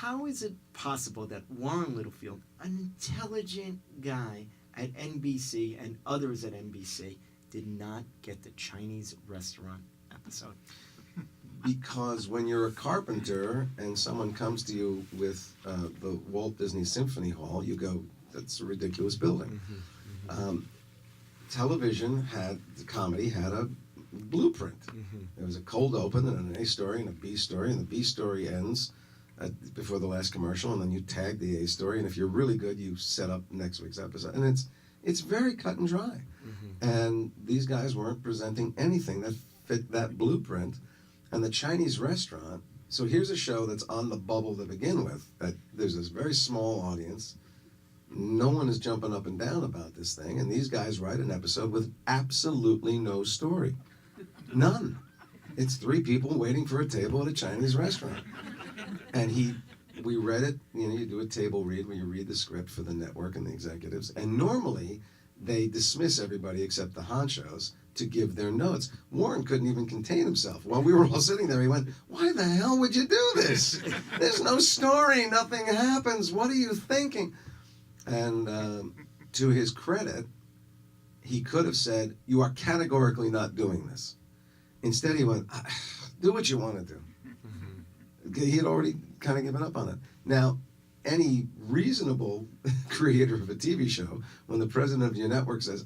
how is it possible that Warren Littlefield, an intelligent guy at NBC and others at NBC, did not get the Chinese restaurant episode? Because when you're a carpenter and someone comes to you with the Walt Disney Symphony Hall, you go, that's a ridiculous building. Television the comedy had a blueprint. There was a cold open and an A story and a B story, and the B story ends before the last commercial, and then you tag the A story, and if you're really good, you set up next week's episode. And it's very cut and dry. And these guys weren't presenting anything that fit that blueprint. And the Chinese restaurant, so here's a show that's on the bubble to begin with, that there's this very small audience. No one is jumping up and down about this thing, and these guys write an episode with absolutely no story. None. It's 3 people waiting for a table at a Chinese restaurant. And we read it, you do a table read where you read the script for the network and the executives, and normally they dismiss everybody except the honchos to give their notes. Warren couldn't even contain himself. While we were all sitting there, he went, "Why the hell would you do this? There's no story, nothing happens, what are you thinking?" And to his credit, he could have said, "You are categorically not doing this." Instead, he went, "Do what you want to do." He had already kind of given up on it. Now, any reasonable creator of a TV show, when the president of your network says,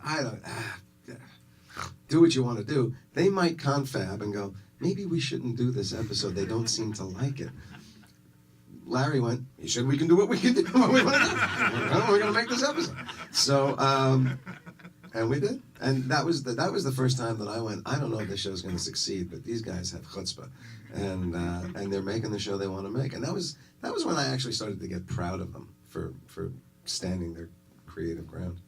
do what you want to do, they might confab and go, maybe we shouldn't do this episode. They don't seem to like it. Larry went, "You said we can do what we can do. What we want to do. We're going to make this episode." So, and we did. And that was the first time that I went, I don't know if this show's going to succeed, but these guys have chutzpah. And they're making the show they want to make. And that was when I actually started to get proud of them for standing their creative ground.